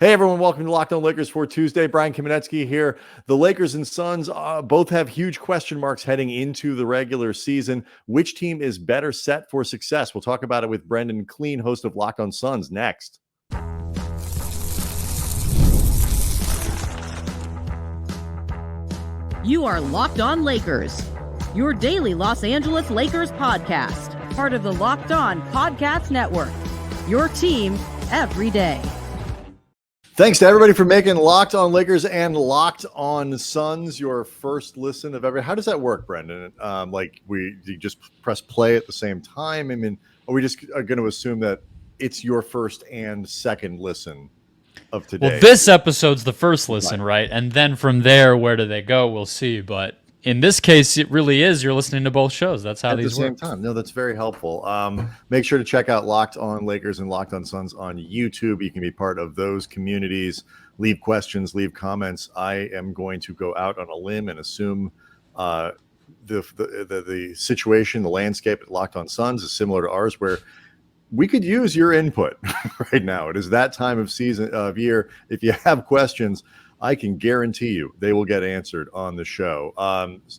Hey everyone, welcome to Locked On Lakers for Tuesday. Brian Kamenetsky here. The Lakers and Suns both have huge question marks heading into the regular season. Which team is better set for success? We'll talk about it with Brendon, Kleen, host of Locked On Suns, next. You are Locked On Lakers, your daily Los Angeles Lakers podcast, part of the Locked On Podcast Network, your team every day. Thanks to everybody for making Locked On Lakers and Locked On Suns your first listen of every. How does that work, Brendon? You just press play at the same time? I mean, are we just going to assume that it's your first and second listen of today? Well, this episode's the first listen, right? And then from there, where do they go? We'll see. But in this case, it really is. You're listening to both shows. That's how these work. At the same time. No, that's very helpful. Make sure to check out Locked On Lakers and Locked On Suns on YouTube. You can be part of those communities. Leave questions, leave comments. I am going to go out on a limb and assume the situation, the landscape at Locked On Suns is similar to ours, where we could use your input right now. It is that time of year. If you have questions, I can guarantee you they will get answered on the show.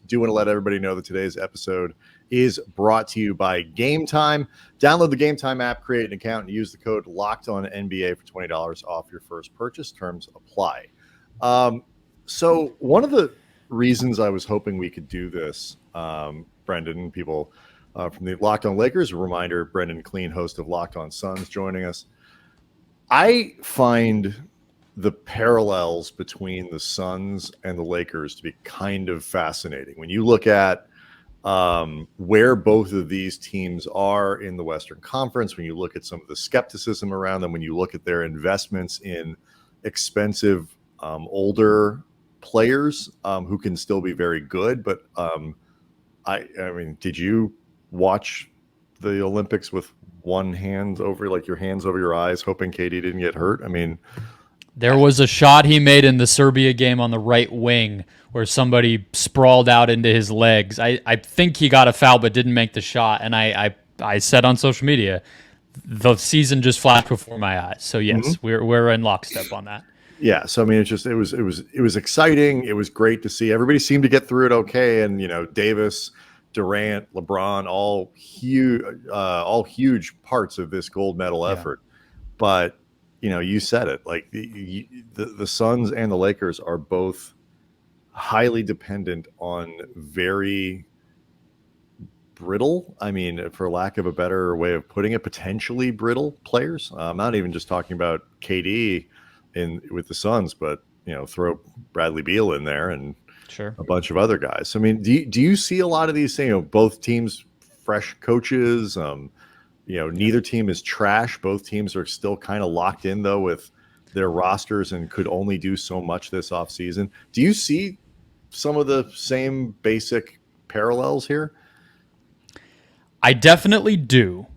Do want to let everybody know that today's episode is brought to you by Game Time. Download the Game Time app, create an account, and use the code LOCKEDONNBA for $20 off your first purchase. Terms apply. So one of the reasons I was hoping we could do this, Brendon, people from the Locked On Lakers, a reminder, Brendon Kleen, host of Locked On Suns, joining us. I find the parallels between the Suns and the Lakers to be kind of fascinating. When you look at where both of these teams are in the Western Conference, when you look at some of the skepticism around them, when you look at their investments in expensive older players who can still be very good. But I mean, did you watch the Olympics with one hand over, like your hands over your eyes, hoping KD didn't get hurt? I mean, there was a shot he made in the Serbia game on the right wing where somebody sprawled out into his legs. I think he got a foul but didn't make the shot. And I said on social media, the season just flashed before my eyes. So yes, we're in lockstep on that. Yeah. So I mean, it was exciting. It was great to see. Everybody seemed to get through it okay. And Davis, Durant, LeBron, all huge parts of this gold medal effort. But you said it, like the Suns and the Lakers are both highly dependent on very brittle, I mean, for lack of a better way of putting it, potentially brittle players. I'm not even just talking about KD with the Suns, but throw Bradley Beal in there and sure, a bunch of other guys. I mean, do you see a lot of these things? Both teams, fresh coaches. Neither team is trash. Both teams are still kind of locked in, though, with their rosters and could only do so much this offseason. Do you see some of the same basic parallels here? I definitely do.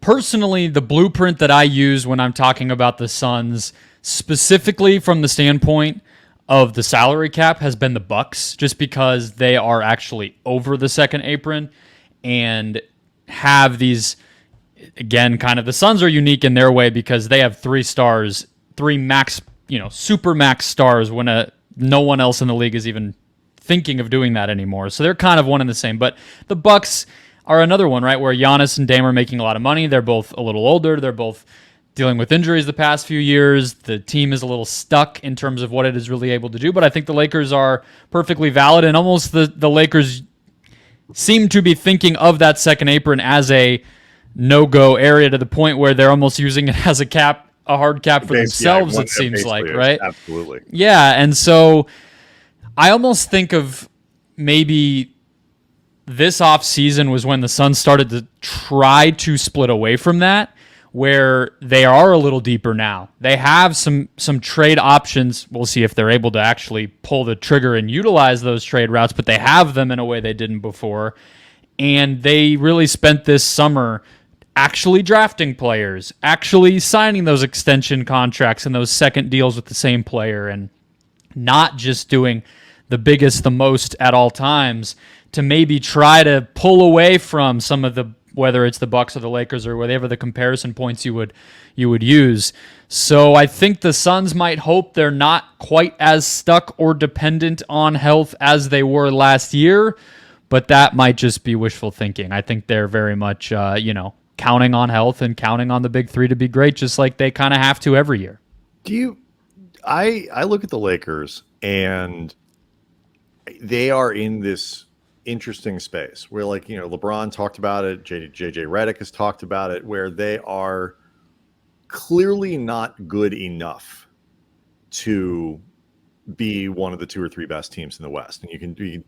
Personally, the blueprint that I use when I'm talking about the Suns, specifically from the standpoint of the salary cap, has been the Bucks, just because they are actually over the second apron and have these, again, kind of, the Suns are unique in their way because they have three max, super max stars when no one else in the league is even thinking of doing that anymore. So they're kind of one and the same. But the Bucks are another one, right, where Giannis and Dame are making a lot of money. They're both a little older. They're both dealing with injuries the past few years. The team is a little stuck in terms of what it is really able to do. But I think the Lakers are perfectly valid, and almost the Lakers seem to be thinking of that second apron as a no-go area, to the point where they're almost using it as a hard cap for themselves, it seems like, right? Absolutely. Yeah, and so I almost think of maybe this offseason was when the Suns started to try to split away from that, where they are a little deeper now. They have some trade options. We'll see if they're able to actually pull the trigger and utilize those trade routes, but they have them in a way they didn't before. And they really spent this summer actually drafting players, actually signing those extension contracts and those second deals with the same player, and not just doing the biggest, the most at all times to maybe try to pull away from some of the whether it's the Bucks or the Lakers or whatever the comparison points you would use. So I think the Suns might hope they're not quite as stuck or dependent on health as they were last year, but that might just be wishful thinking. I think they're very much, counting on health and counting on the big three to be great, just like they kind of have to every year. I look at the Lakers and they are in this interesting space where, like, LeBron talked about it, JJ Redick has talked about it, where they are clearly not good enough to be one of the 2 or 3 best teams in the West. And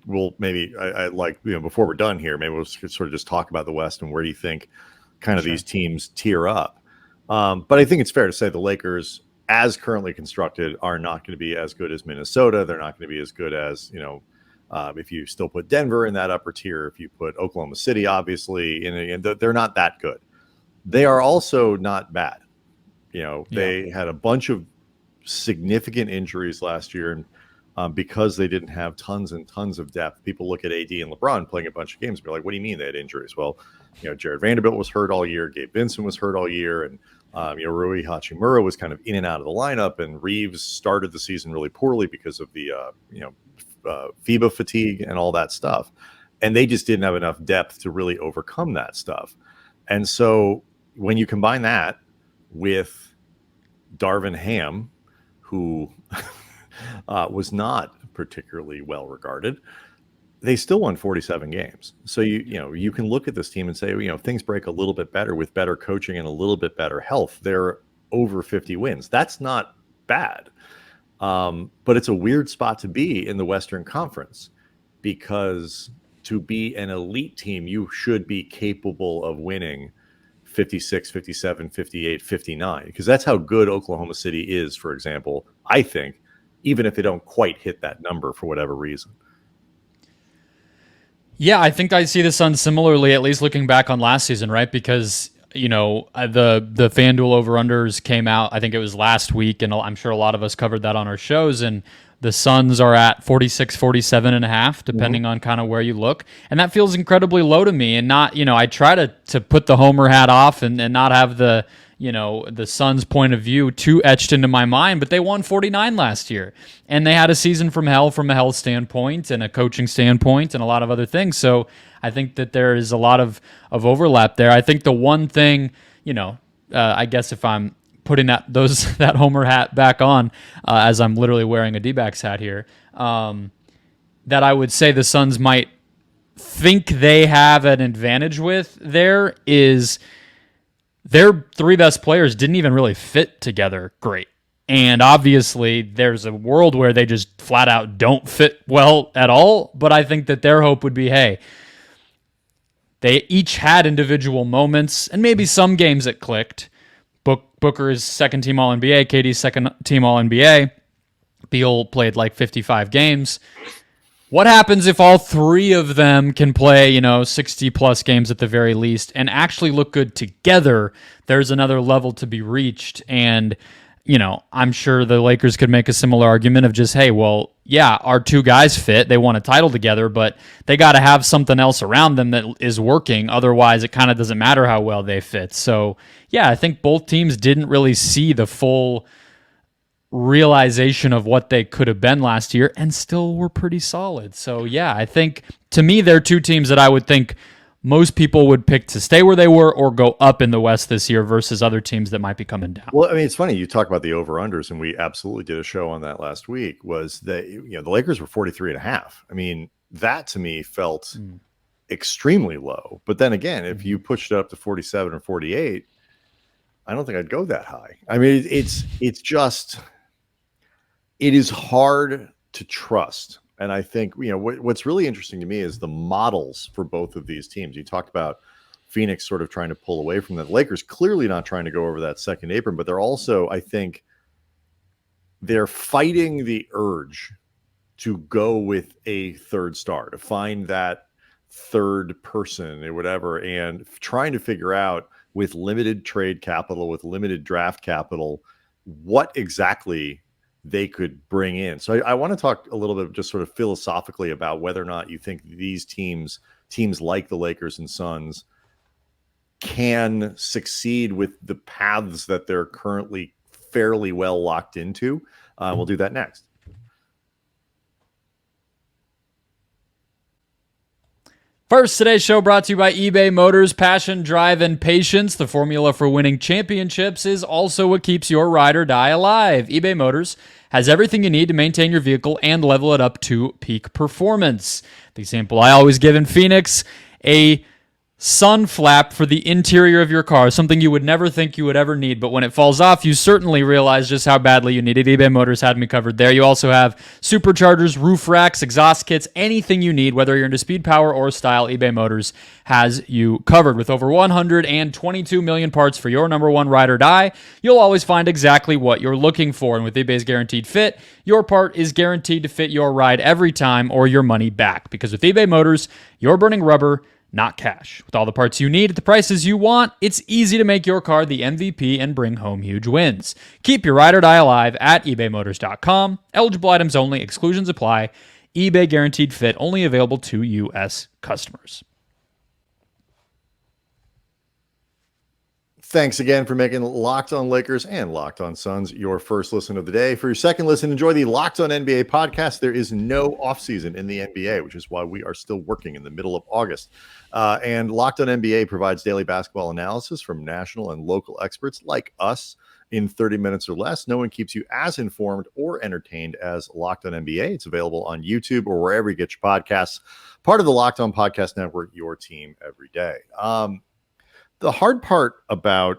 I like, before we're done here, maybe we'll sort of just talk about the West and where do you think kind of these teams tier up. But I think it's fair to say the Lakers, as currently constructed, are not going to be as good as Minnesota. They're not going to be as good as, if you still put Denver in that upper tier, if you put Oklahoma City, obviously, and they're not that good. They are also not bad. They had a bunch of significant injuries last year, and because they didn't have tons and tons of depth, people look at AD and LeBron playing a bunch of games and be like, what do you mean they had injuries? Well, Jared Vanderbilt was hurt all year, Gabe Vincent was hurt all year, and Rui Hachimura was kind of in and out of the lineup, and Reeves started the season really poorly because of the FIBA fatigue and all that stuff. And they just didn't have enough depth to really overcome that stuff. And so when you combine that with Darvin Ham, who was not particularly well regarded, they still won 47 games. So you can look at this team and say, if things break a little bit better with better coaching and a little bit better health, they're over 50 wins. That's not bad. But it's a weird spot to be in the Western Conference, because to be an elite team, you should be capable of winning 56, 57, 58, 59, because that's how good Oklahoma City is, for example, I think, even if they don't quite hit that number for whatever reason. Yeah, I think I see the Suns similarly, at least looking back on last season, right? Because the FanDuel over-unders came out, I think it was last week, and I'm sure a lot of us covered that on our shows, and the Suns are at 46, 47 and a half, depending on kind of where you look. And that feels incredibly low to me, and not, I try to put the homer hat off and not have the Suns' point of view too etched into my mind, but they won 49 last year, and they had a season from hell from a health standpoint and a coaching standpoint and a lot of other things. So I think that there is a lot of overlap there. I think the one thing, I guess if I'm putting that homer hat back on, as I'm literally wearing a D-backs hat here, that I would say the Suns might think they have an advantage with there is their 3 best players didn't even really fit together great. And obviously there's a world where they just flat out don't fit well at all. But I think that their hope would be, hey, they each had individual moments and maybe some games that clicked. Booker is second team All-NBA, KD's second team All-NBA. Beal played like 55 games. What happens if all 3 of them can play, 60 plus games at the very least and actually look good together? There's another level to be reached. And, I'm sure the Lakers could make a similar argument of just, hey, well, yeah, our 2 guys fit. They won a title together, but they got to have something else around them that is working. Otherwise, it kind of doesn't matter how well they fit. So, yeah, I think both teams didn't really see the full realization of what they could have been last year and still were pretty solid. So, yeah, I think to me, they're 2 teams that I would think most people would pick to stay where they were or go up in the West this year versus other teams that might be coming down. Well, I mean, it's funny. You talk about the over-unders, and we absolutely did a show on that last week, was that, the Lakers were 43 and a half. I mean, that to me felt extremely low. But then again, if you pushed it up to 47 or 48, I don't think I'd go that high. I mean, it's just, it is hard to trust. And I think, what's really interesting to me is the models for both of these teams. You talked about Phoenix sort of trying to pull away from that. The Lakers clearly not trying to go over that second apron, but they're also, I think, they're fighting the urge to go with a third star, to find that third person or whatever, and trying to figure out with limited trade capital, with limited draft capital, what exactly they could bring in. So I want to talk a little bit just sort of philosophically about whether or not you think these teams like the Lakers and Suns, can succeed with the paths that they're currently fairly well locked into. We'll do that next. First, today's show brought to you by eBay Motors. Passion, drive, and patience. The formula for winning championships is also what keeps your ride or die alive. eBay Motors has everything you need to maintain your vehicle and level it up to peak performance. The example I always give in Phoenix, a sun flap for the interior of your car, something you would never think you would ever need, but when it falls off, you certainly realize just how badly you need it. eBay Motors had me covered there. You also have superchargers, roof racks, exhaust kits, anything you need, whether you're into speed, power, or style, eBay Motors has you covered. With over 122 million parts for your number one ride or die, you'll always find exactly what you're looking for. And with eBay's Guaranteed Fit, your part is guaranteed to fit your ride every time or your money back. Because with eBay Motors, you're burning rubber, not cash. With all the parts you need at the prices you want, it's easy to make your car the MVP and bring home huge wins. Keep your ride or die alive at ebaymotors.com. Eligible items only. Exclusions apply. eBay Guaranteed Fit only available to U.S. customers. Thanks again for making Locked On Lakers and Locked On Suns your first listen of the day. For your second listen, enjoy the Locked On NBA podcast. There is no offseason in the NBA, which is why we are still working in the middle of August. And Locked On NBA provides daily basketball analysis from national and local experts like us in 30 minutes or less. No one keeps you as informed or entertained as Locked On NBA. It's available on YouTube or wherever you get your podcasts. Part of the Locked On Podcast Network, your team every day. The hard part about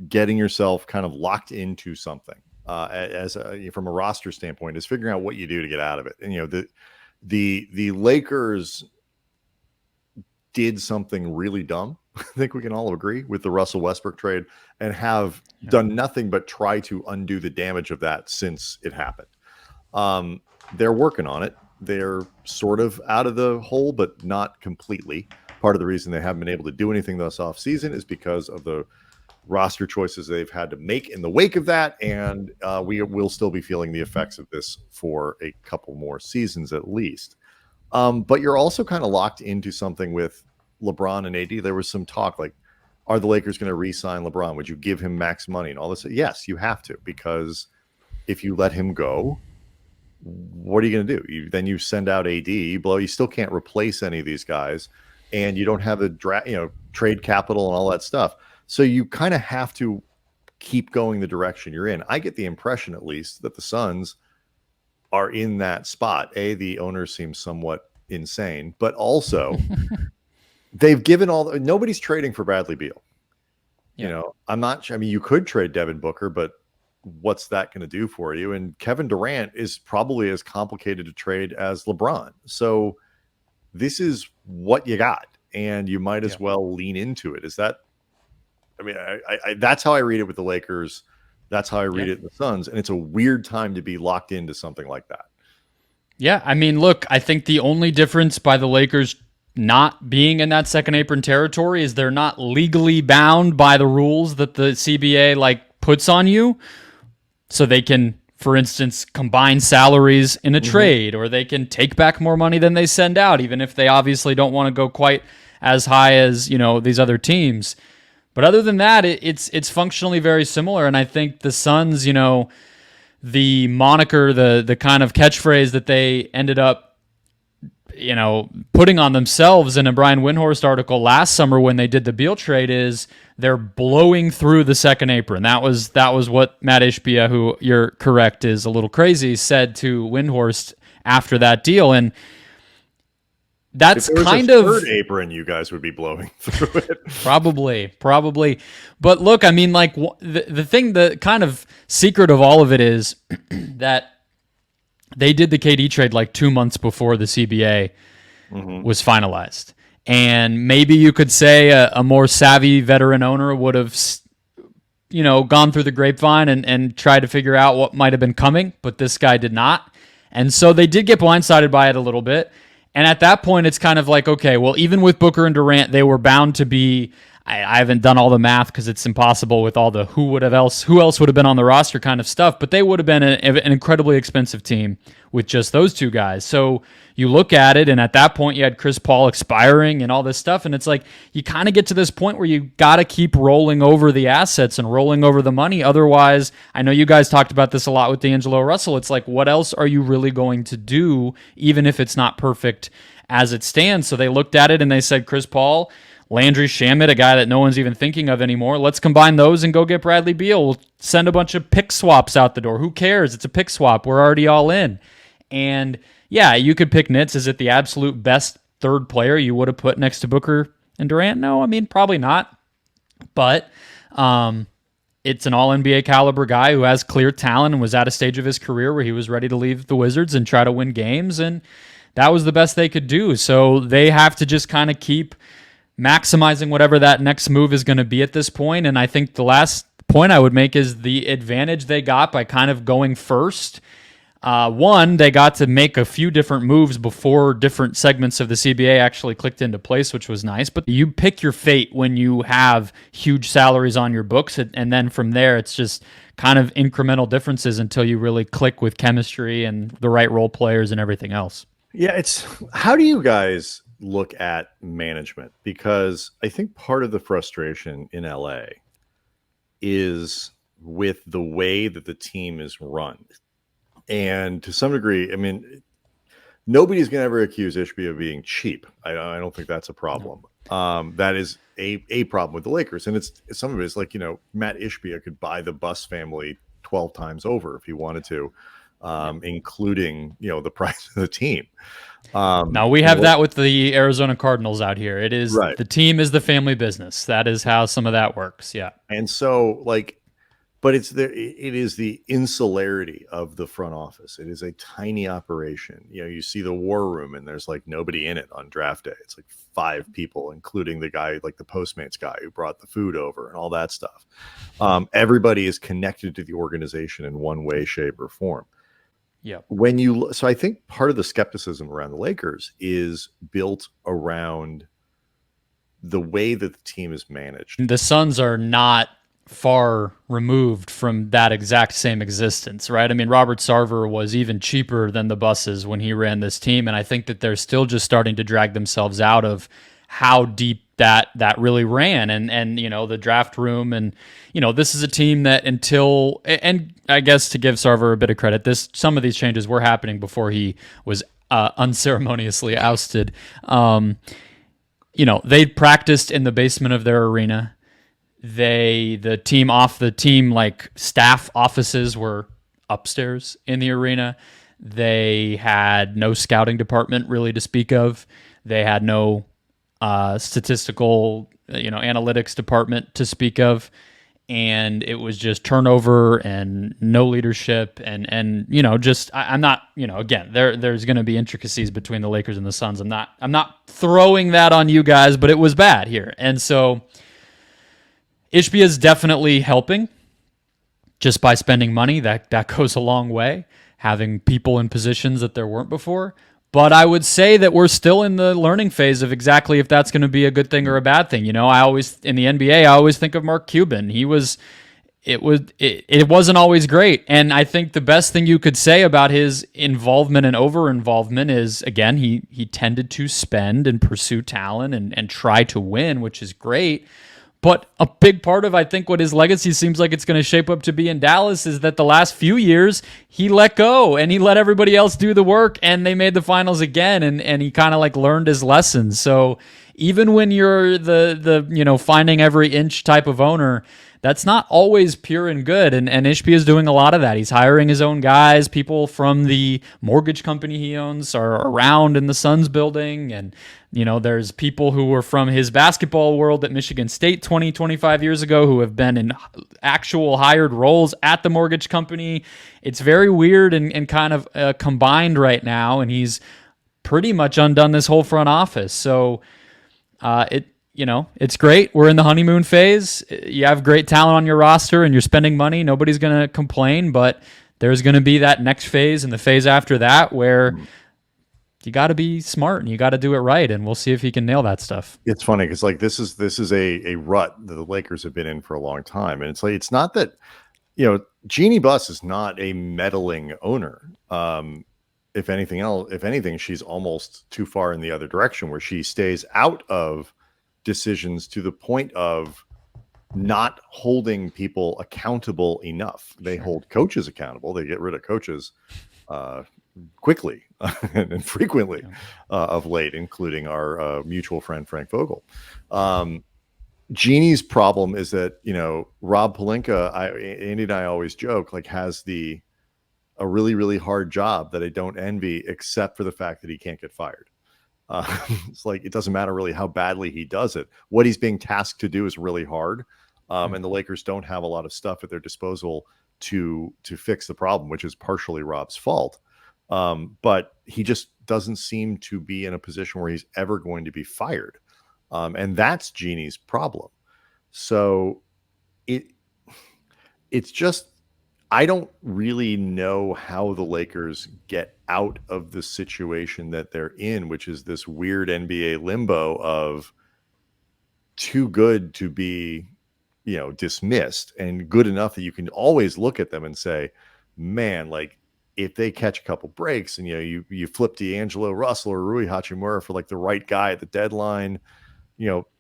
getting yourself kind of locked into something from a roster standpoint is figuring out what you do to get out of it. And, the Lakers did something really dumb. I think we can all agree with the Russell Westbrook trade and have done nothing but try to undo the damage of that since it happened. They're working on it. They're sort of out of the hole, but not completely. Part of the reason they haven't been able to do anything this offseason is because of the roster choices they've had to make in the wake of that. And we will still be feeling the effects of this for a couple more seasons at least. But you're also kind of locked into something with LeBron and AD. There was some talk like, are the Lakers going to re-sign LeBron? Would you give him max money and all this? Yes, you have to, because if you let him go, what are you going to do? Then you send out AD, you still can't replace any of these guys. And you don't have the trade capital and all that stuff. So you kind of have to keep going the direction you're in. I get the impression, at least, that the Suns are in that spot. The owner seems somewhat insane, but also they've given nobody's trading for Bradley Beal. Yeah. I'm not sure. I mean, you could trade Devin Booker, but what's that going to do for you? And Kevin Durant is probably as complicated to trade as LeBron. So this is what you got, and you might as well lean into it. Is that? I mean, I that's how I read it with the Lakers. That's how I read it in the Suns, and it's a weird time to be locked into something like that. Yeah, I mean, look, I think the only difference by the Lakers not being in that second apron territory is they're not legally bound by the rules that the CBA puts on you, so they can, for instance, combine salaries in a trade, or they can take back more money than they send out, even if they obviously don't want to go quite as high as, these other teams. But other than that, it's functionally very similar. And I think the Suns, the moniker, the kind of catchphrase that they ended up, putting on themselves in a Brian Windhorst article last summer when they did the Beal trade is they're blowing through the second apron. That was what Matt Ishbia, who you're correct is a little crazy, said to Windhorst after that deal. And that's kind of third apron, you guys would be blowing through it. Probably. But look, I mean, the thing, the kind of secret of all of it is that they did the KD trade 2 months before the CBA was finalized. And maybe you could say a more savvy veteran owner would have, gone through the grapevine and tried to figure out what might have been coming, but this guy did not. And so they did get blindsided by it a little bit. And at that point, it's kind of okay, well, even with Booker and Durant, they were bound to be I haven't done all the math because it's impossible with all the who else would have been on the roster kind of stuff, but they would have been an incredibly expensive team with just those two guys. So you look at it, and at that point you had Chris Paul expiring and all this stuff, and it's like you kind of get to this point where you got to keep rolling over the assets and rolling over the money. Otherwise, I know you guys talked about this a lot with D'Angelo Russell. It's like, what else are you really going to do, even if it's not perfect as it stands? So they looked at it and they said, Chris Paul, Landry Shamet, a guy that no one's even thinking of anymore. Let's combine those and go get Bradley Beal. We'll send a bunch of pick swaps out the door. Who cares? It's a pick swap. We're already all in. And yeah, you could pick nits. Is it the absolute best third player you would have put next to Booker and Durant? No, I mean, probably not. But it's an all-NBA caliber guy who has clear talent and was at a stage of his career where he was ready to leave the Wizards and try to win games, and that was the best they could do. So they have to just kind of keep maximizing whatever that next move is going to be at this point. And I think the last point I would make is the advantage they got by kind of going first. One, they got to make a few different moves before different segments of the CBA actually clicked into place, which was nice. But you pick your fate when you have huge salaries on your books, and then from there, it's just kind of incremental differences until you really click with chemistry and the right role players and everything else. Yeah, how do you guys look at management? Because I think part of the frustration in LA is with the way that the team is run. And to some degree, I mean, nobody's going to ever accuse Ishbia of being cheap. I don't think that's a problem. That is a problem with the Lakers. And some of it is like, Matt Ishbia could buy the Buss family 12 times over if he wanted to, including, the price of the team. Now we have that with the Arizona Cardinals out here. It is right. The team is the family business. That is how some of that works. Yeah. And so but it is the insularity of the front office. It is a tiny operation. You see the war room and there's like nobody in it on draft day. It's like 5 people, including the guy, like the Postmates guy who brought the food over and all that stuff. Everybody is connected to the organization in one way, shape, or form. Yeah. So I think part of the skepticism around the Lakers is built around the way that the team is managed. The Suns are not far removed from that exact same existence, right? I mean, Robert Sarver was even cheaper than the Busses when he ran this team, and I think that they're still just starting to drag themselves out of how deep that really ran, and the draft room, and this is a team that and I guess to give Sarver a bit of credit, some of these changes were happening before he was unceremoniously ousted. They practiced in the basement of their arena. The team like staff offices were upstairs in the arena. They had no scouting department really to speak of. They had no statistical, analytics department to speak of. And it was just turnover and no leadership and I'm not, again, there's going to be intricacies between the Lakers and the Suns. I'm not throwing that on you guys, but it was bad here. And so Ishbia is definitely helping just by spending money. That goes a long way, having people in positions that there weren't before. But I would say that we're still in the learning phase of exactly if that's going to be a good thing or a bad thing. In the NBA, I always think of Mark Cuban. It wasn't always great. And I think the best thing you could say about his involvement and over-involvement is, again, he tended to spend and pursue talent and try to win, which is great. But a big part of, I think, what his legacy seems like it's going to shape up to be in Dallas is that the last few years, he let go and he let everybody else do the work, and they made the finals again, and he kind of like learned his lessons. So even when you're the finding every inch type of owner, that's not always pure and good, and Ishbia is doing a lot of that. He's hiring his own guys. People from the mortgage company he owns are around in the Suns building, and there's people who were from his basketball world at Michigan State 25 years ago who have been in actual hired roles at the mortgage company. It's very weird and kind of combined right now, and he's pretty much undone this whole front office. So it's great. We're in the honeymoon phase. You have great talent on your roster and you're spending money. Nobody's going to complain, but there's going to be that next phase and the phase after that where you got to be smart and you got to do it right, and we'll see if he can nail that stuff. It's funny because like this is a rut that the Lakers have been in for a long time, and it's like it's not that Jeannie Buss is not a meddling owner. If anything, she's almost too far in the other direction, where she stays out of decisions to the point of not holding people accountable enough. They hold coaches accountable. They get rid of coaches quickly and frequently of late, including our mutual friend Frank Vogel. Jeannie's problem is that Rob Pelinka, Andy and I always joke, like has a really, really hard job that I don't envy, except for the fact that he can't get fired. It's like it doesn't matter really how badly he does it. What he's being tasked to do is really hard, and the Lakers don't have a lot of stuff at their disposal to fix the problem, which is partially Rob's fault. But he just doesn't seem to be in a position where he's ever going to be fired, and that's Jeannie's problem. So it's just. I don't really know how the Lakers get out of the situation that they're in, which is this weird NBA limbo of too good to be, dismissed, and good enough that you can always look at them and say, man, like if they catch a couple breaks and, you flip D'Angelo Russell or Rui Hachimura for like the right guy at the deadline,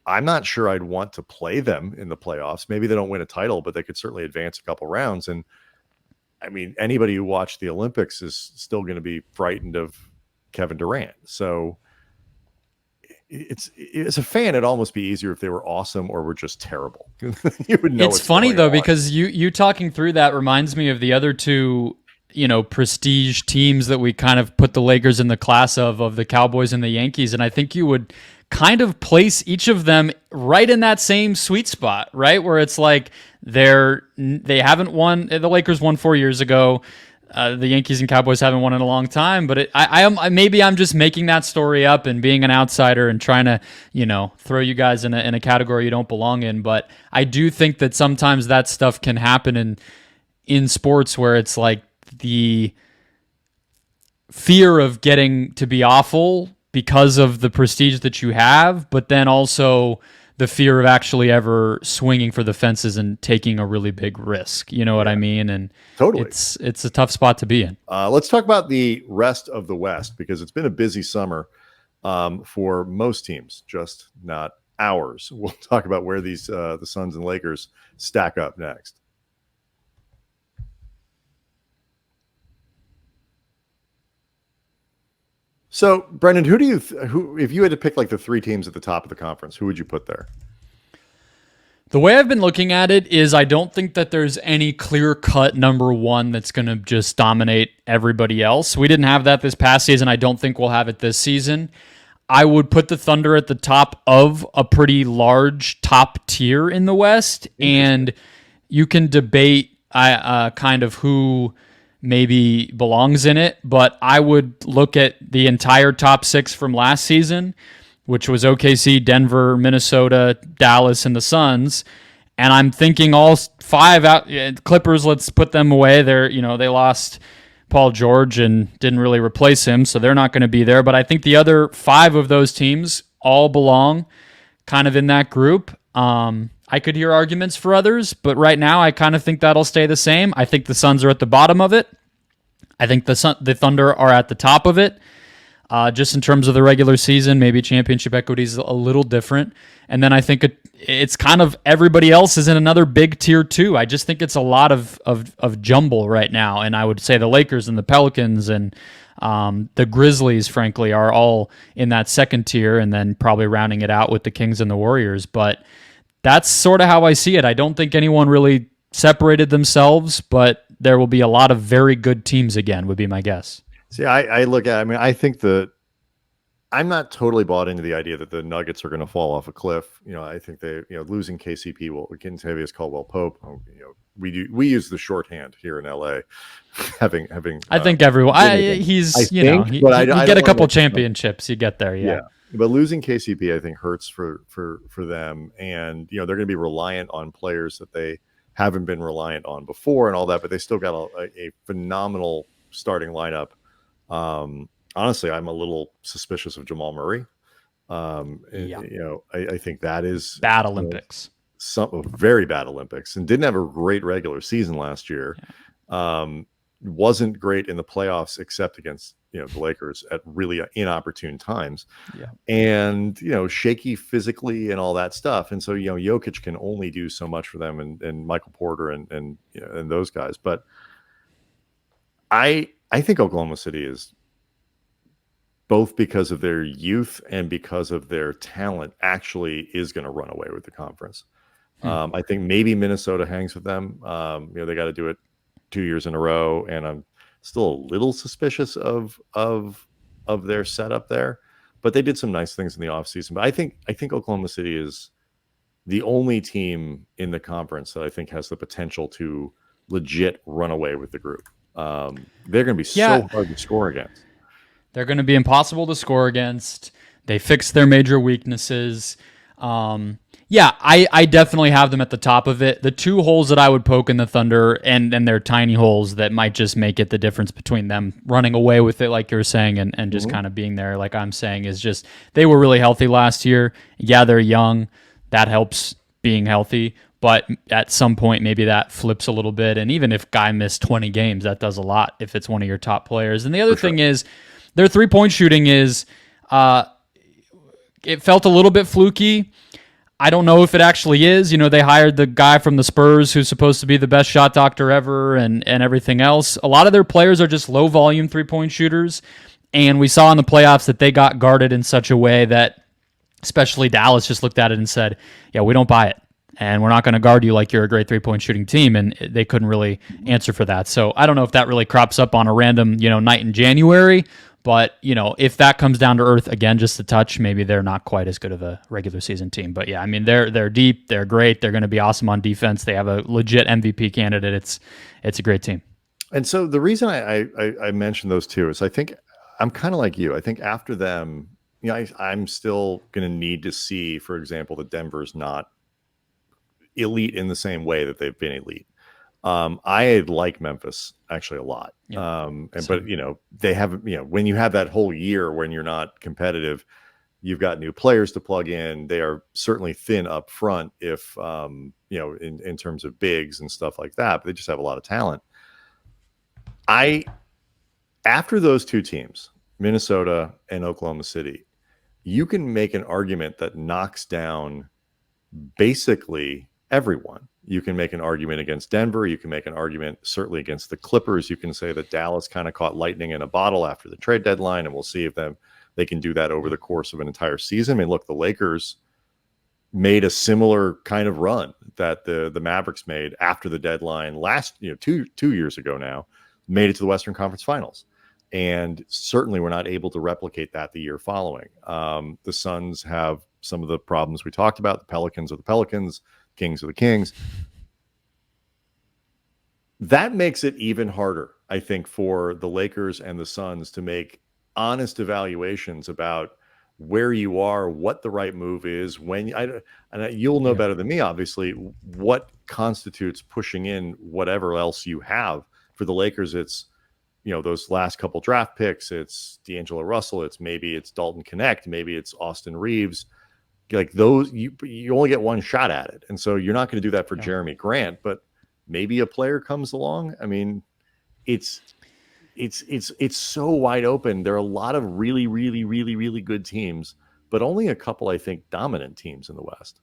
I'm not sure I'd want to play them in the playoffs. Maybe they don't win a title, but they could certainly advance a couple rounds. And I mean, anybody who watched the Olympics is still going to be frightened of Kevin Durant. So it's as a fan, it'd almost be easier if they were awesome or were just terrible. You would know. It's funny though, because you talking through that reminds me of the other two, prestige teams that we kind of put the Lakers in the class of the Cowboys and the Yankees. And I think you would kind of place each of them right in that same sweet spot, right? Where it's like they haven't won. The Lakers won 4 years ago. The Yankees and Cowboys haven't won in a long time. But maybe I'm just making that story up and being an outsider and trying to throw you guys in a category you don't belong in. But I do think that sometimes that stuff can happen in sports where it's like the fear of getting to be awful because of the prestige that you have, but then also the fear of actually ever swinging for the fences and taking a really big risk. You know what I mean? And totally, it's a tough spot to be in. Let's talk about the rest of the West, because it's been a busy summer for most teams, just not ours. We'll talk about where these the Suns and Lakers stack up next. So, Brendon, who if you had to pick like the three teams at the top of the conference, who would you put there? The way I've been looking at it is I don't think that there's any clear-cut number one that's going to just dominate everybody else. We didn't have that this past season. I don't think we'll have it this season. I would put the Thunder at the top of a pretty large top tier in the West, and you can debate kind of who maybe belongs in it, but I would look at the entire top six from last season, which was OKC, Denver, Minnesota, Dallas, and the Suns. And I'm thinking all five out. Clippers, let's put them away. They lost Paul George and didn't really replace him, so they're not going to be there. But I think the other five of those teams all belong kind of in that group. I could hear arguments for others, but right now I kind of think that'll stay the same. I think the Suns are at the bottom of it. I think the Thunder are at the top of it. Just in terms of the regular season, maybe championship equity is a little different. And then I think it's kind of everybody else is in another big tier too. I just think it's a lot of jumble right now. And I would say the Lakers and the Pelicans and the Grizzlies, frankly, are all in that second tier, and then probably rounding it out with the Kings and the Warriors. But that's sort of how I see it. I don't think anyone really separated themselves, but there will be a lot of very good teams again, would be my guess. See, I think I'm not totally bought into the idea that the Nuggets are going to fall off a cliff. I think losing KCP Kentavious Caldwell-Pope. We use the shorthand here in LA. having I think everyone. You get a couple championships, you get there. Yeah. But losing KCP, I think, hurts for them, and they're going to be reliant on players that they haven't been reliant on before, and all that. But they still got a phenomenal starting lineup. honestly, I'm a little suspicious of Jamal Murray. Yeah. I think that is Bad Olympics. Some very bad Olympics, and didn't have a great regular season last year. Wasn't great in the playoffs except against the Lakers at really inopportune times. Yeah. And shaky physically and all that stuff. And so Jokic can only do so much for them, and Michael Porter and those guys. But I think Oklahoma City is, both because of their youth and because of their talent, actually is going to run away with the conference. I think maybe Minnesota hangs with them. They got to do it 2 years in a row, and I'm still a little suspicious of their setup there. But they did some nice things in the offseason. But I think Oklahoma City is the only team in the conference that I think has the potential to legit run away with the group. They're going to be so hard to score against. They're going to be impossible to score against. They fixed their major weaknesses. I definitely have them at the top of it. The two holes that I would poke in the Thunder, and they're tiny holes that might just make it the difference between them running away with it, like you're saying, and just kind of being there, like I'm saying, is just they were really healthy last year. Yeah, they're young. That helps being healthy. But at some point, maybe that flips a little bit. And even if Guy missed 20 games, that does a lot if it's one of your top players. And the other thing is, their three-point shooting is, it felt a little bit fluky. I don't know if it actually is. They hired the guy from the Spurs who's supposed to be the best shot doctor ever and everything else. A lot of their players are just low-volume three-point shooters. And we saw in the playoffs that they got guarded in such a way that especially Dallas just looked at it and said, yeah, we don't buy it. And we're not going to guard you like you're a great three-point shooting team. And they couldn't really answer for that. So I don't know if that really crops up on a random, night in January. But, if that comes down to earth, again, just a touch, maybe they're not quite as good of a regular season team. But, yeah, I mean, they're deep. They're great. They're going to be awesome on defense. They have a legit MVP candidate. It's a great team. And so the reason I mentioned those two is I think I'm kind of like you. I think after them, I'm still going to need to see, for example, that Denver's not elite in the same way that they've been elite. I like Memphis actually a lot. Yeah. But they have, when you have that whole year when you're not competitive, you've got new players to plug in. They are certainly thin up front if, in terms of bigs and stuff like that, but they just have a lot of talent. After those two teams, Minnesota and Oklahoma City, you can make an argument that knocks down basically everyone. You can make an argument against Denver. You can make an argument certainly against the Clippers. You can say that Dallas kind of caught lightning in a bottle after the trade deadline, and we'll see if they can do that over the course of an entire season. I mean, look, the Lakers made a similar kind of run that the Mavericks made after the deadline last, 2 years ago now, made it to the Western Conference Finals. And certainly we're not able to replicate that the year following. The Suns have some of the problems we talked about. The Pelicans are the Pelicans. Kings are the Kings. That makes it even harder, I think, for the Lakers and the Suns to make honest evaluations about where you are, what the right move is, you'll know better than me, obviously, what constitutes pushing in whatever else you have. For the Lakers, it's those last couple draft picks, it's D'Angelo Russell, maybe it's Dalton Knecht, maybe it's Austin Reeves. Like those, you only get one shot at it, and so you're not going to do that for Jeremy Grant. But maybe a player comes along. I mean, it's so wide open. There are a lot of really, really, really, really good teams, but only a couple, I think, dominant teams in the West.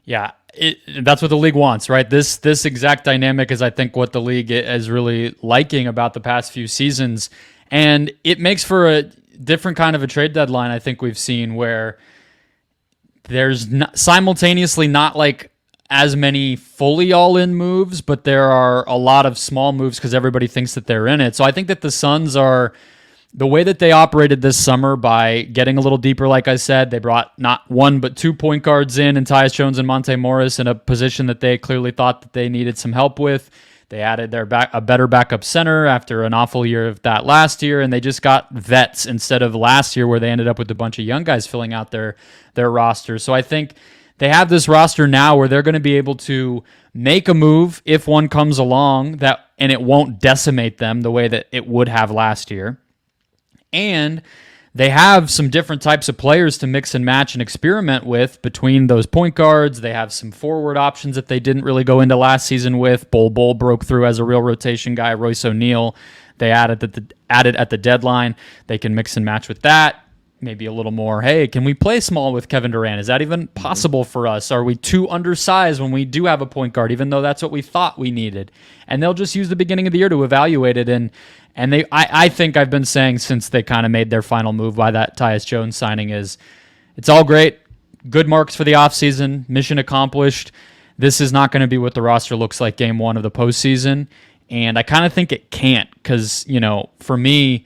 Yeah, that's what the league wants, right? This exact dynamic is, I think, what the league is really liking about the past few seasons, and it makes for a different kind of a trade deadline. I think we've seen where there's simultaneously not like as many fully all-in moves, but there are a lot of small moves because everybody thinks that they're in it. So I think that the Suns are, the way that they operated this summer by getting a little deeper, like I said, they brought not one but 2 point guards in Tyus Jones and Monte Morris in a position that they clearly thought that they needed some help with. They added a better backup center after an awful year of that last year, and they just got vets instead of last year where they ended up with a bunch of young guys filling out their roster. So I think they have this roster now where they're going to be able to make a move if one comes along and it won't decimate them the way that it would have last year. And they have some different types of players to mix and match and experiment with between those point guards. They have some forward options that they didn't really go into last season with. Bol broke through as a real rotation guy. Royce O'Neal, they added at the deadline. They can mix and match with that. Maybe a little more, hey, can we play small with Kevin Durant? Is that even possible for us? Are we too undersized when we do have a point guard, even though that's what we thought we needed? And they'll just use the beginning of the year to evaluate it. And I think I've been saying since they kind of made their final move by that Tyus Jones signing is it's all great. Good marks for the offseason. Mission accomplished. This is not going to be what the roster looks like game one of the postseason. And I kind of think it can't because, for me,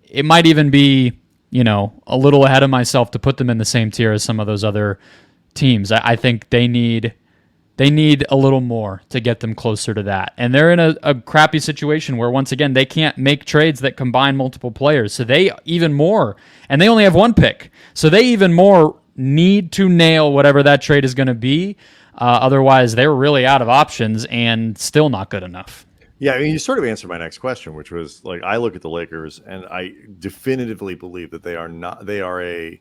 it might even be, a little ahead of myself to put them in the same tier as some of those other teams. I think they need a little more to get them closer to that. And they're in a crappy situation where, once again, they can't make trades that combine multiple players. So they even more, and they only have one pick. So they even more need to nail whatever that trade is going to be. Otherwise, they're really out of options and still not good enough. Yeah, I mean, you sort of answered my next question, which was like, I look at the Lakers and I definitively believe that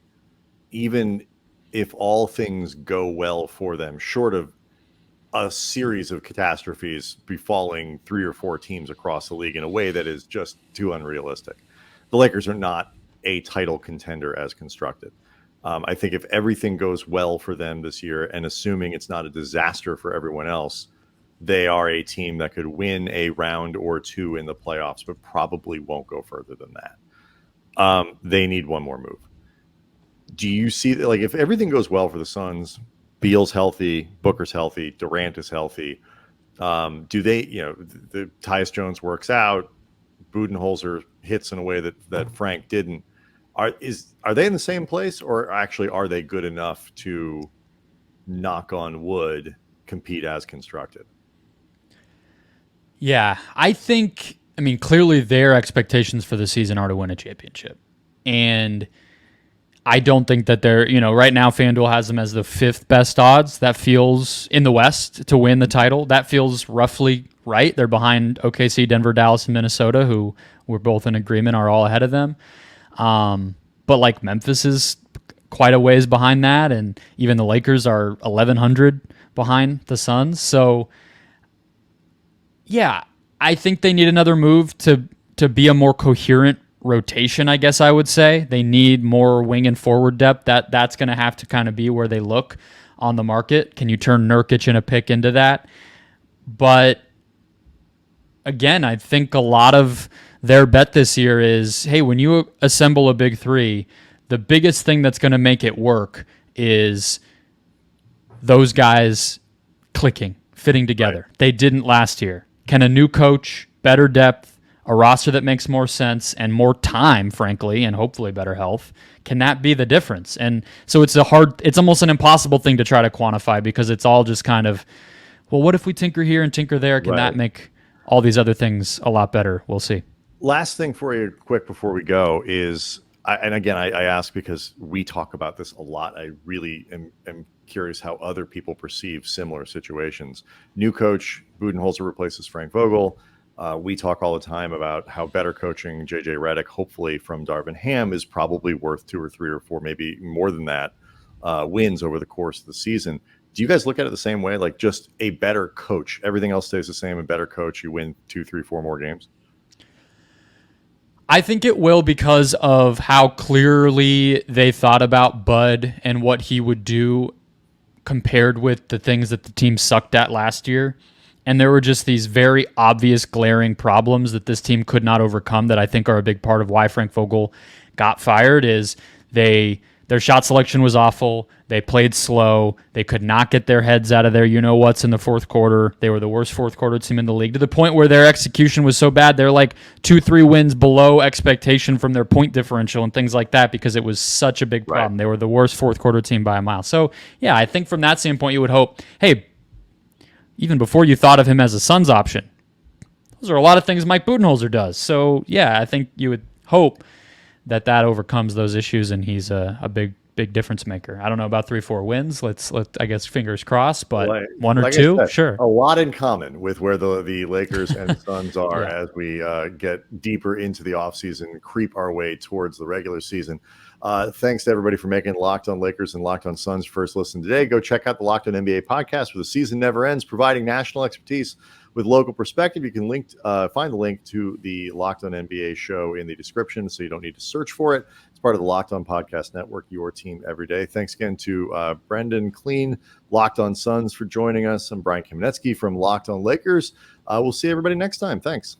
even if all things go well for them, short of a series of catastrophes befalling 3 or 4 teams across the league in a way that is just too unrealistic, the Lakers are not a title contender as constructed. I think if everything goes well for them this year, and assuming it's not a disaster for everyone else, they are a team that could win a round or 2 in the playoffs, but probably won't go further than that. They need one more move. Do you see that? Like, if everything goes well for the Suns, Beal's healthy, Booker's healthy, Durant is healthy, do they, the Tyus Jones works out, Budenholzer hits in a way that Frank didn't. Are they in the same place, or actually are they good enough to, knock on wood, compete as constructed? Yeah, clearly their expectations for the season are to win a championship. And I don't think that they're, right now FanDuel has them as the 5th best odds. That feels in the West to win the title. That feels roughly right. They're behind OKC, Denver, Dallas, and Minnesota, who we're both in agreement are all ahead of them. But like Memphis is quite a ways behind that. And even the Lakers are 1,100 behind the Suns. So yeah, I think they need another move to be a more coherent rotation, I guess I would say. They need more wing and forward depth. That's going to have to kind of be where they look on the market. Can you turn Nurkic and a pick into that? But again, I think a lot of their bet this year is, hey, when you assemble a big 3, the biggest thing that's going to make it work is those guys clicking, fitting together. Right. They didn't last year. Can a new coach, better depth, a roster that makes more sense, and more time, frankly, and hopefully better health, can that be the difference? And so it's almost an impossible thing to try to quantify because it's all just kind of, well, what if we tinker here and tinker there? Can that make all these other things a lot better? We'll see. Last thing for you, quick before we go, is, and again, I ask because we talk about this a lot. I really am curious how other people perceive similar situations. New coach, Budenholzer replaces Frank Vogel. We talk all the time about how better coaching J.J. Redick, hopefully from Darvin Ham, is probably worth 2 or 3 or 4, maybe more than that, wins over the course of the season. Do you guys look at it the same way? Like, just a better coach, everything else stays the same, a better coach, you win 2, 3, 4 more games? I think it will because of how clearly they thought about Bud and what he would do compared with the things that the team sucked at last year. And there were just these very obvious glaring problems that this team could not overcome that I think are a big part of why Frank Vogel got fired is their shot selection was awful. They played slow. They could not get their heads out of their you-know-whats in the fourth quarter. They were the worst fourth quarter team in the league to the point where their execution was so bad they're like 2-3 wins below expectation from their point differential and things like that because it was such a big problem. Right. They were the worst fourth quarter team by a mile. So, yeah, I think from that standpoint you would hope, hey, even before you thought of him as a Suns option, those are a lot of things Mike Budenholzer does. So, yeah, I think you would hope that overcomes those issues and he's a big big difference maker. I don't know about 3-4 wins. Let I guess fingers crossed, but Like- one or like I two, said, sure. A lot in common with where the Lakers and Suns are Yeah. as we get deeper into the offseason, creep our way towards the regular season. Thanks to everybody for making Locked On Lakers and Locked On Suns first listen today. Go check out the Locked On NBA podcast where the season never ends, providing national expertise with local perspective. You can find the link to the Locked On NBA show in the description, so you don't need to search for it. It's part of the Locked On Podcast Network, your team every day. Thanks again to Brendon, Kleen, Locked On Suns for joining us. I'm Brian Kamenetsky from Locked On Lakers. We'll see everybody next time. Thanks.